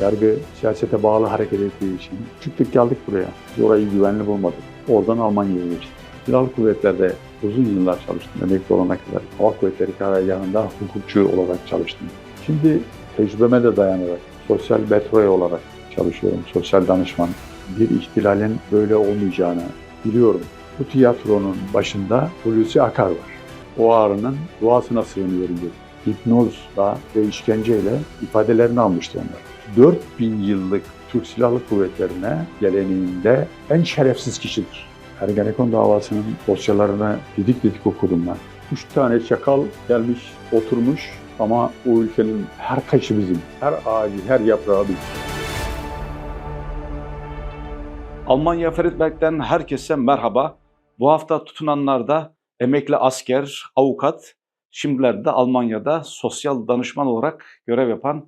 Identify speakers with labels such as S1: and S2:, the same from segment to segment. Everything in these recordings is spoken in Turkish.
S1: Yargı siyasete bağlı hareket ettiği için çıktık geldik buraya. Biz orayı güvenli bulmadık. Oradan Almanya'ya geçtik. Silahlı kuvvetlerde uzun yıllar çalıştım. Emekli olana kadar. Hava Kuvvetleri Karargahı'nda hukukçu olarak çalıştım. Şimdi tecrübeme de dayanarak sosyal betroy olarak çalışıyorum. Sosyal danışman. Bir ihtilalin böyle olmayacağını biliyorum. Bu tiyatronun başında Hulusi Akar var. O ağrının duasına sığınıyorum diyor. Hipnozla ve işkenceyle ifadelerini almıştı onlar. 4000 yıllık Türk Silahlı Kuvvetleri'ne geleneğinde en şerefsiz kişidir. Ergenekon davasının dosyalarını didik didik okudum ben. 3 tane çakal gelmiş, oturmuş ama o ülkenin her taşı bizim, her ağacı, her yaprağı bizim.
S2: Almanya Friedberg'den herkese merhaba. Bu hafta tutunanlarda emekli asker, avukat, şimdilerde de Almanya'da sosyal danışman olarak görev yapan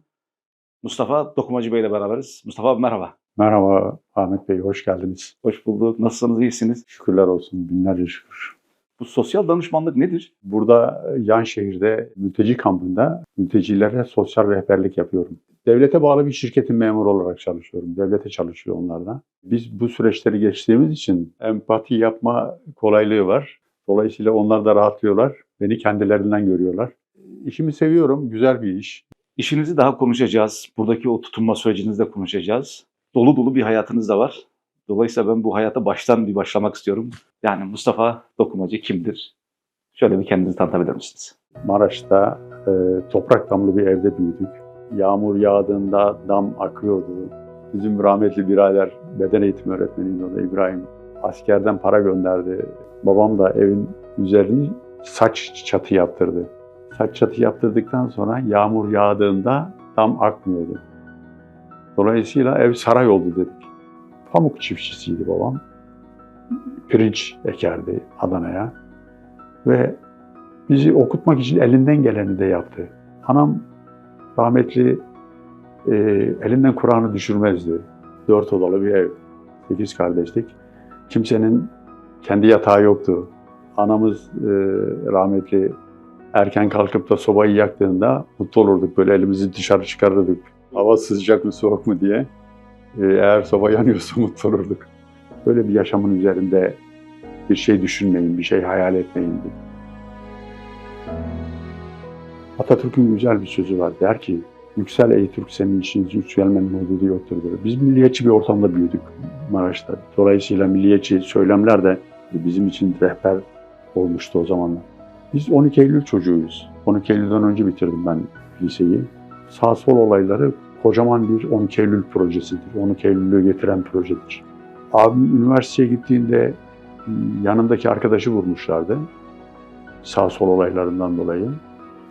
S2: Mustafa Dokumacı Bey ile beraberiz. Mustafa abi merhaba.
S1: Merhaba Ahmet Bey, hoş geldiniz.
S2: Hoş bulduk. Nasılsınız, iyisiniz?
S1: Şükürler olsun, binlerce şükür.
S2: Bu sosyal danışmanlık nedir?
S1: Burada yan şehirde mülteci kampında mültecilere sosyal rehberlik yapıyorum. Devlete bağlı bir şirketin memuru olarak çalışıyorum. Devlete çalışıyor onlar da. Biz bu süreçleri geçtiğimiz için empati yapma kolaylığı var. Dolayısıyla onlar da rahatlıyorlar. Beni kendilerinden görüyorlar. İşimi seviyorum. Güzel bir iş.
S2: İşinizi daha konuşacağız. Buradaki o tutunma sürecinizi de konuşacağız. Dolu dolu bir hayatınız da var. Dolayısıyla ben bu hayata baştan başlamak istiyorum. Yani Mustafa Dokumacı kimdir? Şöyle bir kendinizi tanıtabilir misiniz?
S1: Maraş'ta toprak damlı bir evde büyüdük. Yağmur yağdığında dam akıyordu. Bizim rahmetli birader beden eğitimi öğretmeniydi, o da İbrahim. Askerden para gönderdi. Babam da evin üzerini saç çatı yaptırdı. Saç çatı yaptırdıktan sonra yağmur yağdığında dam akmıyordu. Dolayısıyla ev saray oldu dedik. Pamuk çiftçisiydi babam. Pirinç ekerdi Adana'ya. Ve bizi okutmak için elinden geleni de yaptı. Anam rahmetli elinden Kur'an'ı düşürmezdi. 4 odalı bir ev. 8 kardeştik. Kimsenin kendi yatağı yoktu. Anamız rahmetli erken kalkıp da sobayı yaktığında mutlu olurduk. Böyle elimizi dışarı çıkarırdık. Hava sıcak mı soğuk mu diye. Eğer soba yanıyorsa mutlu olurduk. Böyle bir yaşamın üzerinde bir şey düşünmeyin, bir şey hayal etmeyin diye. Atatürk'ün güzel bir sözü var. Der ki, yüksel ey Türk senin için yükselmenin hududu yoktur diyor. Biz milliyetçi bir ortamda büyüdük Maraş'ta. Dolayısıyla milliyetçi söylemler de bizim için rehber olmuştu o zamanlar. Biz 12 Eylül çocuğuyuz. 12 Eylül'den önce bitirdim ben liseyi. Sağ sol olayları kocaman bir 12 Eylül projesidir. 12 Eylül'ü getiren projedir. Abim üniversiteye gittiğinde yanındaki arkadaşı vurmuşlardı. Sağ sol olaylarından dolayı.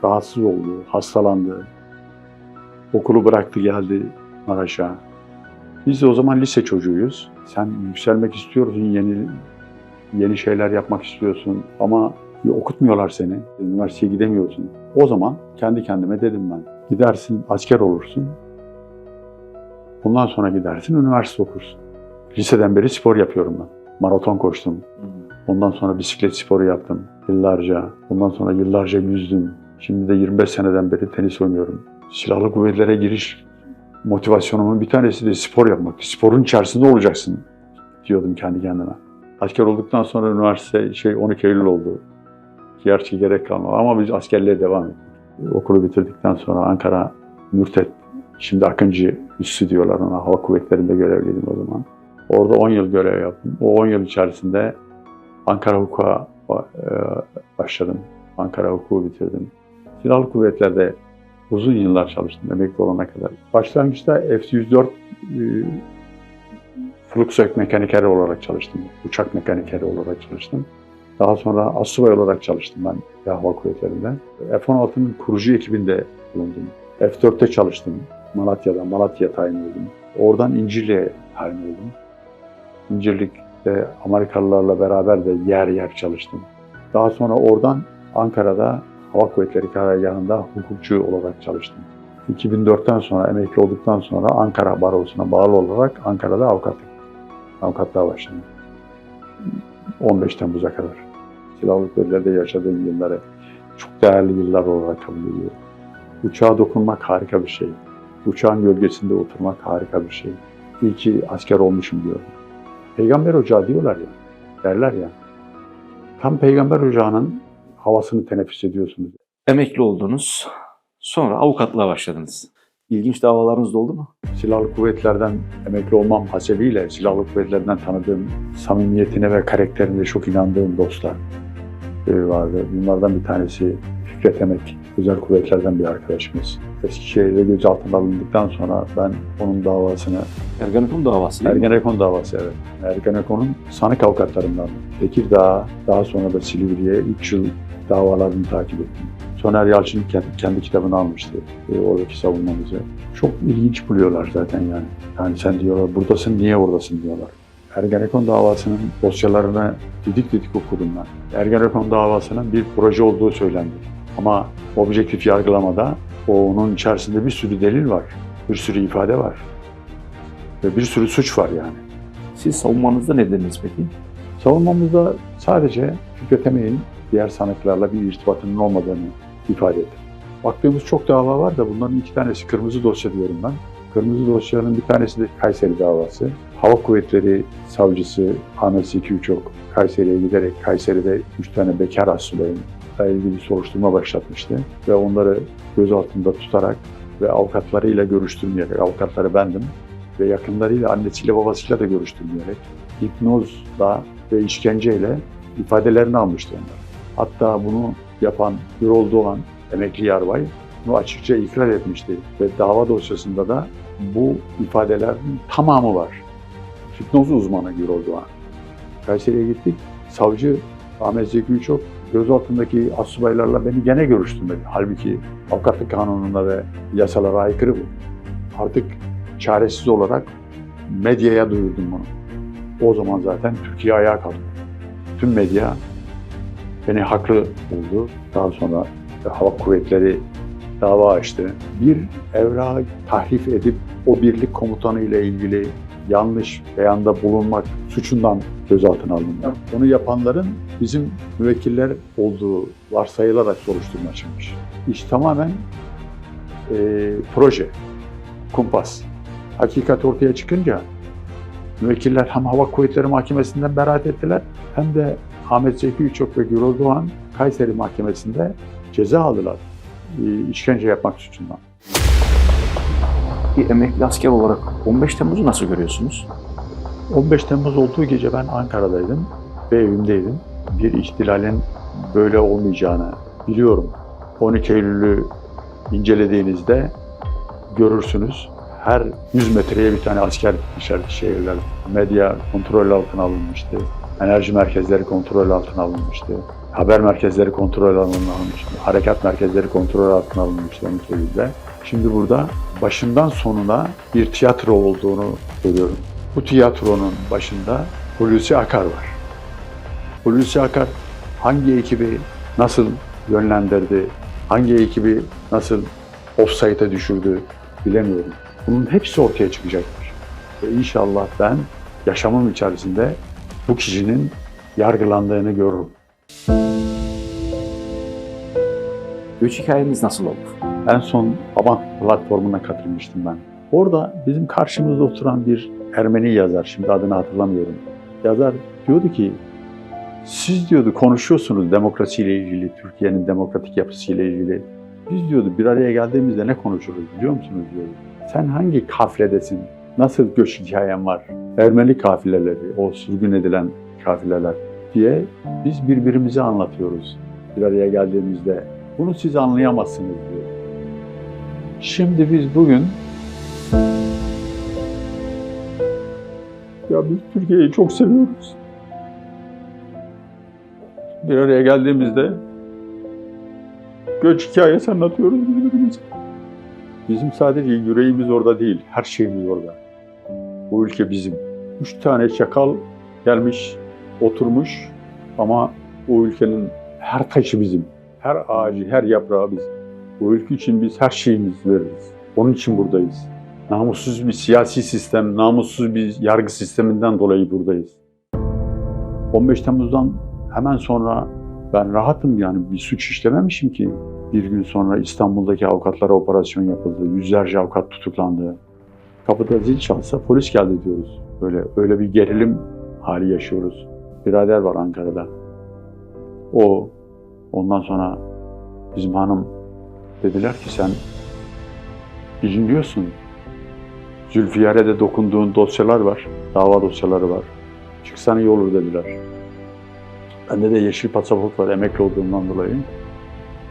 S1: Rahatsız oldu, hastalandı. Okulu bıraktı geldi Maraş'a. Biz de o zaman lise çocuğuyuz. Sen yükselmek istiyorsun, yeni şeyler yapmak istiyorsun ama okutmuyorlar seni. Üniversiteye gidemiyorsun. O zaman kendi kendime dedim ben. Gidersin asker olursun. Ondan sonra gidersin üniversite okursun. Liseden beri spor yapıyorum ben. Maraton koştum. Ondan sonra bisiklet sporu yaptım yıllarca. Ondan sonra yıllarca yüzdüm. Şimdi de 25 seneden beri tenis oynuyorum. Silahlı kuvvetlere giriş motivasyonumun bir tanesi de spor yapmak. Sporun içerisinde olacaksın diyordum kendi kendime. Asker olduktan sonra üniversite 12 Eylül oldu. Gerçi gerek kalmadı ama biz askerliğe devam ettik. Okulu bitirdikten sonra Ankara Mürtet, şimdi Akıncı Üssü diyorlar ona, hava kuvvetlerinde görevliydim o zaman. Orada 10 yıl görev yaptım. O 10 yıl içerisinde Ankara Hukuk'a başladım. Ankara Hukuk'u bitirdim. Silahlı kuvvetlerde uzun yıllar çalıştım emekli olana kadar. Başlangıçta F-104 Flugzeug mekanikeri olarak çalıştım. Uçak mekanikeri olarak çalıştım. Daha sonra astsubay olarak çalıştım ben Hava Kuvvetleri'nde. F-16'nın kurucu ekibinde bulundum. F-4'te çalıştım. Malatya tayin oldum. Oradan İncirli'ye tayin oldum. İncirlik'te Amerikalılarla beraber de yer yer çalıştım. Daha sonra oradan Ankara'da Hava Kuvvetleri Karargahı'nda hukukçu olarak çalıştım. 2004'ten sonra emekli olduktan sonra Ankara Barosu'na bağlı olarak Ankara'da avukatlığa başladım. 15 Temmuz'a kadar. Silahlı kuvvetlerde yaşadığım yılları çok değerli yıllar olarak kabul ediyorum. Uçağa dokunmak harika bir şey. Uçağın gölgesinde oturmak harika bir şey. İyi ki asker olmuşum diyorum. Peygamber ocağı diyorlar ya, derler ya. Tam peygamber ocağının havasını teneffüs ediyorsunuz.
S2: Emekli oldunuz. Sonra avukatlığa başladınız. İlginç davalarınız da oldu mu?
S1: Silahlı kuvvetlerden emekli olmam hasebiyle silahlı kuvvetlerden tanıdığım, samimiyetine ve karakterine çok inandığım dostlar vardı. Bunlardan bir tanesi Fikret Emek, özel kuvvetlerden bir arkadaşımız. Eskişehir'de gözaltına alındıktan sonra ben onun davasını,
S2: Ergenekon davası değil mi?
S1: Ergenekon davası evet, Ergenekon'un sanık avukatlarından Tekirdağ, daha sonra da Silivri'ye 3 yıl davalarını takip ettim. Soner Yalçın kendi kitabını almıştı oradaki savunmamızı. Çok ilginç buluyorlar zaten yani. Yani sen diyorlar buradasın, niye oradasın diyorlar. Ergenekon davasının dosyalarını didik didik okudum ben. Ergenekon davasının bir proje olduğu söylendi. Ama objektif yargılamada onun içerisinde bir sürü delil var, bir sürü ifade var ve bir sürü suç var yani.
S2: Siz savunmanızda ne dediniz peki?
S1: Savunmamızda sadece Fikret Emek'in diğer sanıklarla bir irtibatının olmadığını ifade ettim. Baktığımız çok dava var da bunların 2 tanesi kırmızı dosya diyorum ben. Kırmızı dosyanın bir tanesi de Kayseri davası. Hava Kuvvetleri Savcısı Ahmet Zeki Uçok Kayseri'ye giderek Kayseri'de 3 tane bekar astsubayla ilgili soruşturma başlatmıştı. Ve onları gözaltında tutarak ve avukatlarıyla görüştürmeyerek, avukatları bendim ve yakınlarıyla, annesiyle babasıyla da görüştürmeyerek hipnozla ve işkenceyle ifadelerini almıştı onlar. Hatta bunu yapan Gürol Doğan, emekli yarbay, bunu açıkça ikrar etmişti ve dava dosyasında da bu ifadelerin tamamı var. Hipnoz uzmanı Gürol Doğan. Kayseri'ye gittik, savcı Ahmet Zeki Uçok gözaltındaki astsubaylarla beni gene görüştürmedi. Halbuki avukatlık kanununa ve yasalara aykırı bu. Artık çaresiz olarak medyaya duyurdum bunu. O zaman zaten Türkiye ayağa kalktı. Tüm medya beni haklı buldu. Daha sonra Hava Kuvvetleri dava açtı. Bir evrağı tahrif edip o birlik komutanı ile ilgili yanlış beyanda bulunmak suçundan gözaltına alındı. Onu yapanların bizim müvekkiller olduğu varsayılarak soruşturma açılmış. İş tamamen proje, kumpas. Hakikat ortaya çıkınca müvekkiller hem Hava Kuvvetleri Mahkemesi'nden beraat ettiler hem de Ahmet Zeki Uçok ve Gürol Doğan Kayseri Mahkemesi'nde ceza aldılar işkence yapmak suçundan.
S2: Bir emekli asker olarak 15 Temmuz'u nasıl görüyorsunuz?
S1: 15 Temmuz olduğu gece ben Ankara'daydım ve evimdeydim. Bir ihtilalin böyle olmayacağını biliyorum. 12 Eylül'ü incelediğinizde görürsünüz. Her 100 metreye bir tane asker dışarıdaki şehirler. Medya kontrol altına alınmıştı. Enerji merkezleri kontrol altına alınmıştı. Haber merkezleri kontrol altına alınmıştı. Harekat merkezleri kontrol altına alınmıştı 12 Eylül'de. Şimdi burada başından sonuna bir tiyatro olduğunu görüyorum. Bu tiyatronun başında Hulusi Akar var. Hulusi Akar hangi ekibi nasıl yönlendirdi, hangi ekibi nasıl ofsayta düşürdü bilemiyorum. Bunun hepsi ortaya çıkacaktır. Ve inşallah ben yaşamım içerisinde bu kişinin yargılandığını görürüm.
S2: Göç hikayeniz nasıl oldu?
S1: En son Abant platformuna katılmıştım ben. Orada bizim karşımızda oturan bir Ermeni yazar, şimdi adını hatırlamıyorum. Yazar diyordu ki, siz diyordu konuşuyorsunuz demokrasiyle ilgili, Türkiye'nin demokratik yapısıyla ilgili. Biz diyordu bir araya geldiğimizde ne konuşuruz biliyor musunuz diyordu. Sen hangi kafiledesin, nasıl göç hikayen var, Ermeni kafileleri, o sürgün edilen kafileler diye biz birbirimize anlatıyoruz bir araya geldiğimizde. Bunu siz anlayamazsınız diyor. Şimdi biz bugün ya biz Türkiye'yi çok seviyoruz. Bir araya geldiğimizde göç hikayesi anlatıyoruz birbirimize. Bizim sadece yüreğimiz orada değil, her şeyimiz orada. Bu ülke bizim. 3 tane çakal gelmiş, oturmuş ama bu ülkenin her taşı bizim. Her ağacı, her yaprağı bizim. Bu ülke için biz her şeyimizi veririz. Onun için buradayız. Namussuz bir siyasi sistem, namussuz bir yargı sisteminden dolayı buradayız. 15 Temmuz'dan hemen sonra ben rahatım yani bir suç işlememişim ki. Bir gün sonra İstanbul'daki avukatlara operasyon yapıldı. Yüzlerce avukat tutuklandı. Kapıda zil çalsa polis geldi diyoruz. Öyle bir gerilim hali yaşıyoruz. Birader var Ankara'da. Ondan sonra bizim hanım dediler ki sen biliniyorsun. Zülfiyar'e dokunduğun dosyalar var. Dava dosyaları var. Çıksan iyi olur dediler. Bende de yeşil pasaport var emekli olduğumdan dolayı.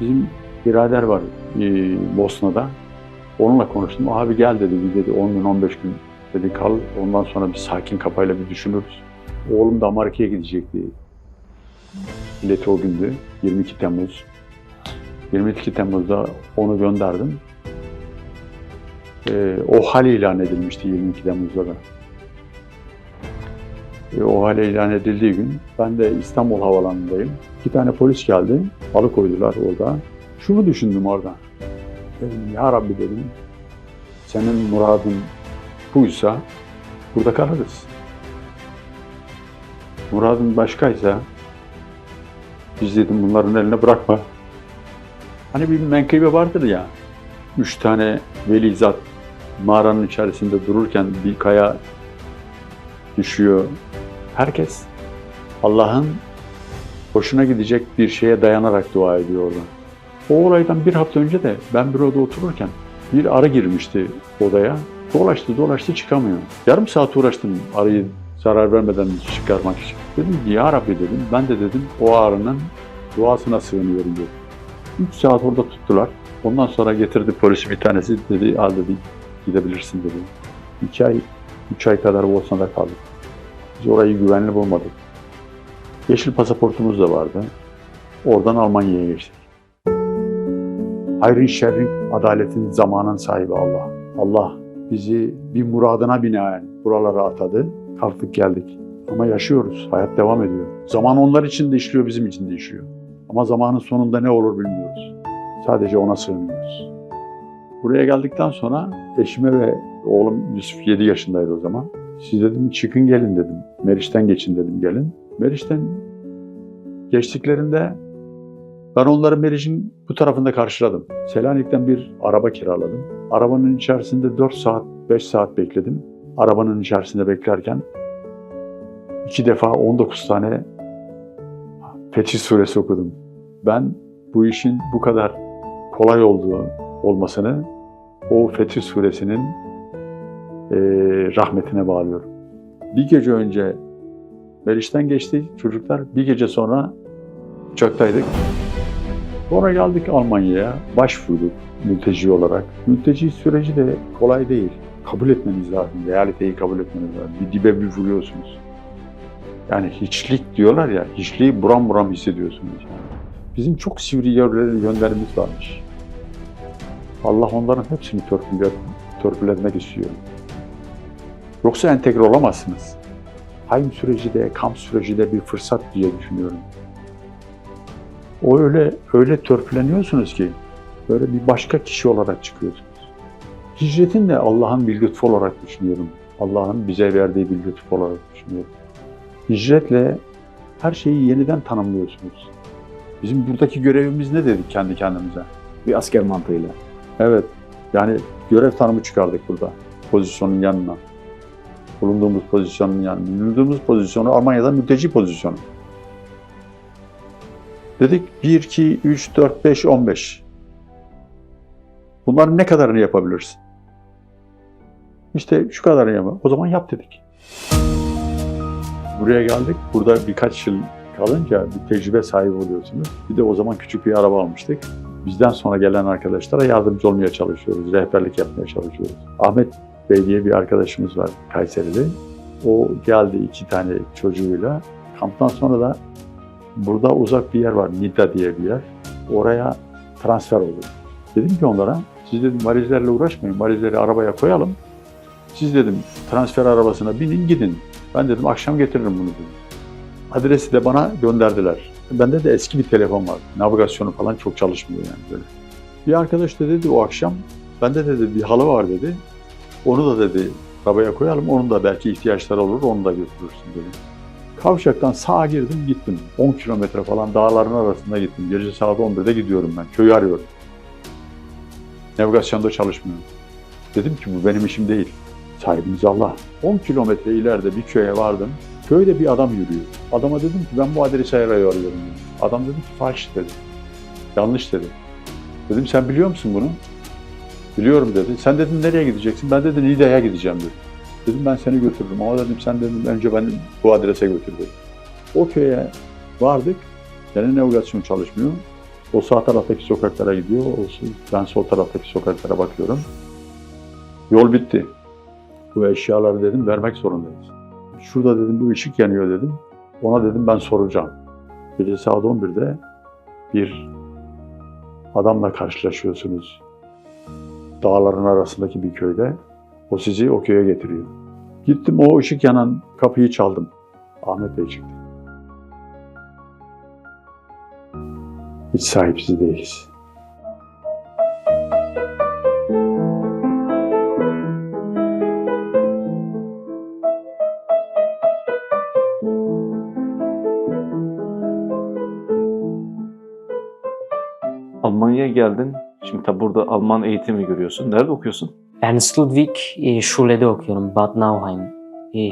S1: Bizim birader var Bosna'da. Onunla konuştum. Abi gel dedi. Bir dedi 10 gün 15 gün dedi kal. Ondan sonra bir sakin kafayla bir düşünürüz. Oğlum da Amerika'ya gidecekti. Bileti o gündü. 22 Temmuz. 22 Temmuz'da onu gönderdim. O hal ilan edilmişti 22 Temmuz'da da. O hal ilan edildiği gün ben de İstanbul Havalanı'ndayım. 2 tane polis geldi. Alıkoydular orada. Şunu düşündüm orada. Dedim, ya Rabbi dedim. Senin muradın buysa burada kalırız. Muradın başkaysa biz dedim bunların eline bırakma. Hani bir menkıbe vardır ya. 3 tane veli zat mağaranın içerisinde dururken bir kaya düşüyor. Herkes Allah'ın hoşuna gidecek bir şeye dayanarak dua ediyor orada. O olaydan bir hafta önce de ben büroda otururken bir arı girmişti odaya. Dolaştı çıkamıyor. Yarım saat uğraştım arıyı zarar vermeden çıkarmak için. Dedim ki ya Rabbi dedim, ben de dedim o arının duasına sığınıyorum dedim. 3 saat orada tuttular. Ondan sonra getirdi polisi bir tanesi dedi, al dedi gidebilirsin dedi. 3 ay kadar Bosna'da kaldık. Biz orayı güvenli bulmadık. Yeşil pasaportumuz da vardı. Oradan Almanya'ya geçtik. Hayrın, şerrin, adaletin, zamanın sahibi Allah. Allah bizi bir muradına binaen buralara atadı. Kalktık geldik. Ama yaşıyoruz. Hayat devam ediyor. Zaman onlar için de işliyor, bizim için de işliyor. Ama zamanın sonunda ne olur bilmiyoruz. Sadece ona sığınıyoruz. Buraya geldikten sonra eşime ve oğlum Yusuf 7 yaşındaydı o zaman. Siz dedim çıkın gelin dedim. Meriç'ten geçin dedim gelin. Meriç'ten geçtiklerinde ben onları Meriç'in bu tarafında karşıladım. Selanik'ten bir araba kiraladım. Arabanın içerisinde 4 saat, 5 saat bekledim. Arabanın içerisinde beklerken 2 defa 19 tane Fetih Suresi okudum. Ben bu işin bu kadar kolay olmasını o Fetih Suresinin rahmetine bağlıyorum. Bir gece önce Meriç'ten geçti çocuklar. Bir gece sonra uçaktaydık. Sonra geldik Almanya'ya, başvurduk mülteci olarak. Mülteci süreci de kolay değil. Kabul etmeniz lazım, realiteyi kabul etmeniz lazım. Bir dibe bir vuruyorsunuz. Yani hiçlik diyorlar ya, hiçliği buram buram hissediyorsunuz. Yani. Bizim çok sivri yönlerimiz varmış. Allah onların hepsini törpületmek istiyor. Yoksa entegre olamazsınız. Haym süreci de, kamp süreci de bir fırsat diye düşünüyorum. O öyle törpüleniyorsunuz ki böyle bir başka kişi olarak çıkıyorsunuz. Hicretin de Allah'ın bir lütfu olarak düşünüyorum. Allah'ın bize verdiği bir lütfu olarak düşünüyorum. Hicretle her şeyi yeniden tanımlıyorsunuz. Bizim buradaki görevimiz ne dedik kendi kendimize?
S2: Bir asker mantığıyla.
S1: Evet, yani görev tanımı çıkardık burada pozisyonun yanına. Bulunduğumuz pozisyonun yanına. Bulunduğumuz pozisyonu Almanya'da mülteci pozisyonu. Dedik 1, 2, 3, 4, 5, 15. Bunların ne kadarını yapabilirsin? İşte şu kadarını yap. O zaman yap dedik. Buraya geldik. Burada birkaç yıl kalınca bir tecrübe sahibi oluyorsunuz. Bir de o zaman küçük bir araba almıştık. Bizden sonra gelen arkadaşlara yardımcı olmaya çalışıyoruz. Rehberlik yapmaya çalışıyoruz. Ahmet Bey diye bir arkadaşımız var Kayseri'de. O geldi 2 tane çocuğuyla. Kamptan sonra da burada uzak bir yer var, Nida diye bir yer. Oraya transfer oldu. Dedim ki onlara, siz dedim valizlerle uğraşmayın, valizleri arabaya koyalım. Siz dedim transfer arabasına binin gidin. Ben dedim akşam getiririm bunu dedim. Adresi de bana gönderdiler. Bende de eski bir telefon var. Navigasyonu falan çok çalışmıyor yani böyle. Bir arkadaş da dedi o akşam, bende dedi bir halı var dedi. Onu da dedi arabaya koyalım, onun da belki ihtiyaçları olur, onu da götürürsün dedi. Kavşaktan sağa girdim gittim. 10 kilometre falan dağların arasında gittim. Gece saat 11'de gidiyorum ben. Köyü arıyorum. Navigasyonda çalışmıyorum. Dedim ki bu benim işim değil. Sahibimiz Allah. 10 kilometre ileride bir köye vardım. Köyde bir adam yürüyor. Adama dedim ki ben bu adresi arıyorum. Adam dedi ki falş dedi. Yanlış dedi. Dedim sen biliyor musun bunu? Biliyorum dedi. Sen dedim nereye gideceksin? Ben dedim Niğde'ye gideceğim dedi. Dedim ben seni götürürüm ama dedim sen dedim önce beni bu adrese götür dedim. O köye vardık. Gene navigasyon çalışmıyor. O sağ taraftaki sokaklara gidiyor. Ben sol taraftaki sokaklara bakıyorum. Yol bitti. Bu eşyaları dedim vermek zorundayız. Şurada dedim bu ışık yanıyor dedim. Ona dedim ben soracağım. Gece saat 11'de bir adamla karşılaşıyorsunuz. Dağların arasındaki bir köyde. O sizi o köye getiriyor. Gittim o ışık yanan kapıyı çaldım. Ahmet Bey çıktı. Hiç sahipsiz değiliz.
S2: Almanya'ya geldin. Şimdi tabi burada Alman eğitimi görüyorsun. Nerede okuyorsun?
S3: Ernst Ludwig Schule'de okuyorum, Bad Nauheim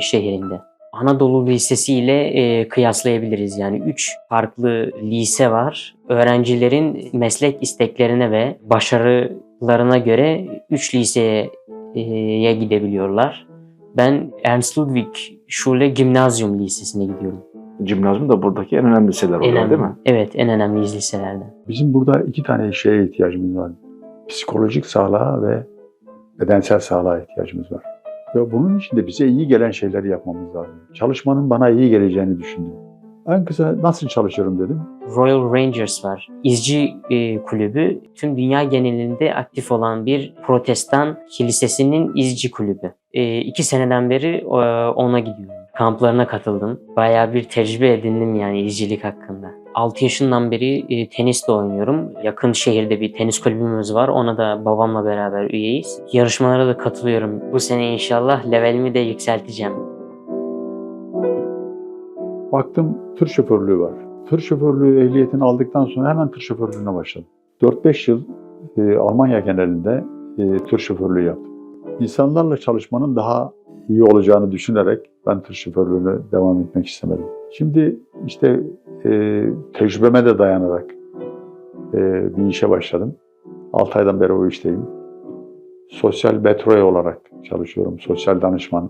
S3: şehrinde. Anadolu Lisesi ile kıyaslayabiliriz. Yani 3 farklı lise var. Öğrencilerin meslek isteklerine ve başarılarına göre 3 liseye gidebiliyorlar. Ben Ernst Ludwig Schule Gymnasium Lisesi'ne gidiyorum.
S2: Cimnazım da buradaki en önemli liseler oluyor değil mi?
S3: Evet, en önemli liselerden.
S1: Bizim burada 2 tane şeye ihtiyacımız var. Psikolojik sağlığa ve bedensel sağlığa ihtiyacımız var. Ve bunun için de bize iyi gelen şeyleri yapmamız lazım. Çalışmanın bana iyi geleceğini düşündüm. En kısa nasıl çalışıyorum dedim.
S3: Royal Rangers var. İzci kulübü. Tüm dünya genelinde aktif olan bir protestan kilisesinin izci kulübü. 2 seneden beri ona gidiyorum. Kamplarına katıldım. Bayağı bir tecrübe edindim yani izcilik hakkında. 6 yaşından beri tenis de oynuyorum. Yakın şehirde bir tenis kulübümüz var. Ona da babamla beraber üyeyiz. Yarışmalara da katılıyorum. Bu sene inşallah levelimi de yükselteceğim.
S1: Baktım tır şoförlüğü var. Tır şoförlüğü ehliyetini aldıktan sonra hemen tır şoförlüğüne başladım. 4-5 yıl Almanya genelinde tır şoförlüğü yaptım. İnsanlarla çalışmanın daha iyi olacağını düşünerek ben tır şoförlüğüne devam etmek istemedim. Şimdi işte tecrübeme de dayanarak bir işe başladım. 6 aydan beri o işteyim. Sosyal betroi olarak çalışıyorum. Sosyal danışman,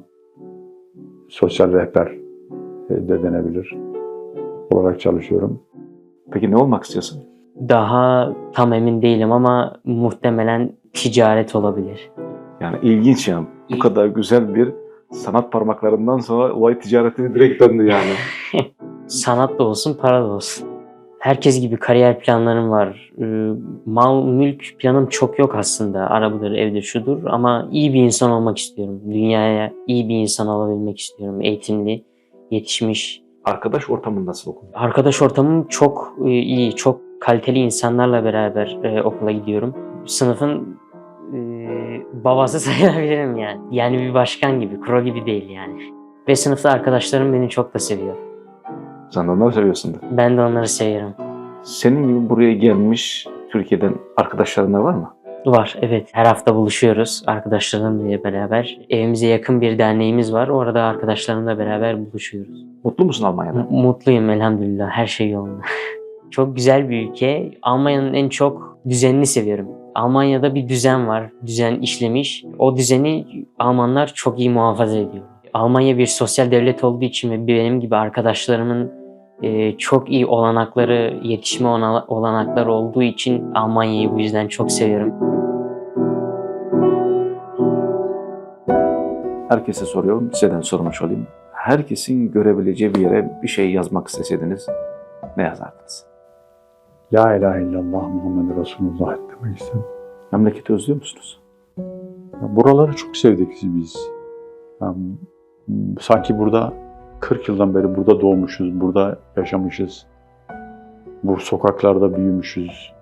S1: sosyal rehber de denebilir olarak çalışıyorum.
S2: Peki ne olmak istiyorsun?
S3: Daha tam emin değilim ama muhtemelen ticaret olabilir.
S2: Yani ilginç yani. Bu kadar güzel bir sanat parmaklarından sonra olay ticaretine direkt döndü yani.
S3: Sanat da olsun, para da olsun. Herkes gibi kariyer planlarım var. Mal, mülk planım çok yok aslında. Arabadır, evdir, şudur. Ama iyi bir insan olmak istiyorum. Dünyaya iyi bir insan olabilmek istiyorum. Eğitimli, yetişmiş.
S2: Arkadaş ortamın nasıl okul?
S3: Arkadaş ortamım çok iyi, çok kaliteli insanlarla beraber okula gidiyorum. Sınıfın babası sayılabilirim yani. Yani bir başkan gibi, kro gibi değil yani. Ve sınıfta arkadaşlarım beni çok da seviyor.
S2: Sen de onları seviyorsundur.
S3: Ben de onları seviyorum.
S2: Senin gibi buraya gelmiş Türkiye'den arkadaşların da var mı?
S3: Var, evet. Her hafta buluşuyoruz arkadaşlarımla beraber. Evimize yakın bir derneğimiz var. Orada arkadaşlarımla beraber buluşuyoruz.
S2: Mutlu musun Almanya'da?
S3: Mutluyum elhamdülillah. Her şey yolunda. Çok güzel bir ülke. Almanya'nın en çok düzenini seviyorum. Almanya'da bir düzen var. Düzen işlemiş. O düzeni Almanlar çok iyi muhafaza ediyor. Almanya bir sosyal devlet olduğu için ve benim gibi arkadaşlarımın çok iyi olanakları, yetişme olanakları olduğu için Almanya'yı bu yüzden çok seviyorum.
S2: Herkese soruyorum, size de sormuş olayım. Herkesin görebileceği bir yere bir şey yazmak isteseydiniz ne yazardınız?
S1: La ilahe illallah Muhammed Resulullah demek istedim.
S2: Memleketi özlüyor musunuz?
S1: Buraları çok sevdik biz. Yani, sanki burada 40 yıldan beri burada doğmuşuz, burada yaşamışız. Bu sokaklarda büyümüşüz.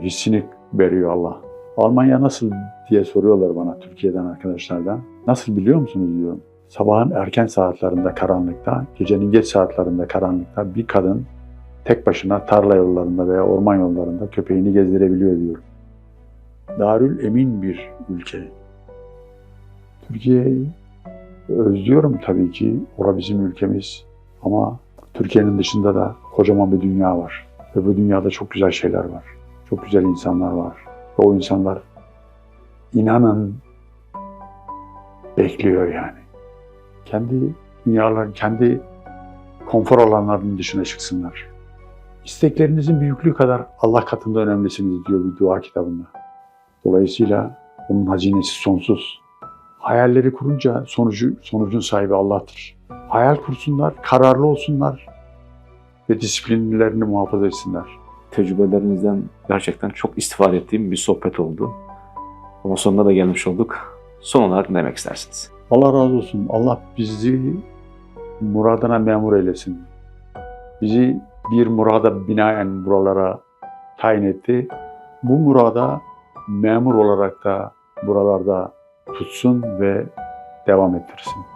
S1: Hissini veriyor Allah. Almanya nasıl diye soruyorlar bana Türkiye'den arkadaşlardan. Nasıl biliyor musunuz diyorum. Sabahın erken saatlerinde karanlıkta, gecenin geç saatlerinde karanlıkta bir kadın tek başına tarla yollarında veya orman yollarında köpeğini gezdirebiliyor diyor. Darül emin bir ülke. Türkiye'yi özlüyorum tabii ki. Orası bizim ülkemiz. Ama Türkiye'nin dışında da kocaman bir dünya var. Ve bu dünyada çok güzel şeyler var. Çok güzel insanlar var. Ve o insanlar inanın bekliyor yani. Kendi dünyalar, kendi konfor alanlarının dışına çıksınlar. İsteklerinizin büyüklüğü kadar Allah katında önemlisiniz diyor bir dua kitabında. Dolayısıyla onun hazinesi sonsuz. Hayalleri kurunca sonucun sahibi Allah'tır. Hayal kursunlar, kararlı olsunlar ve disiplinlerini muhafaza etsinler.
S2: Tecrübelerinizden gerçekten çok istifade ettiğim bir sohbet oldu. Ama sonuna da gelmiş olduk. Son olarak ne demek istersiniz?
S1: Allah razı olsun. Allah bizi muradına memur eylesin. Bizi bir murada binaen buralara tayin etti. Bu murada memur olarak da buralarda tutsun ve devam ettirsin.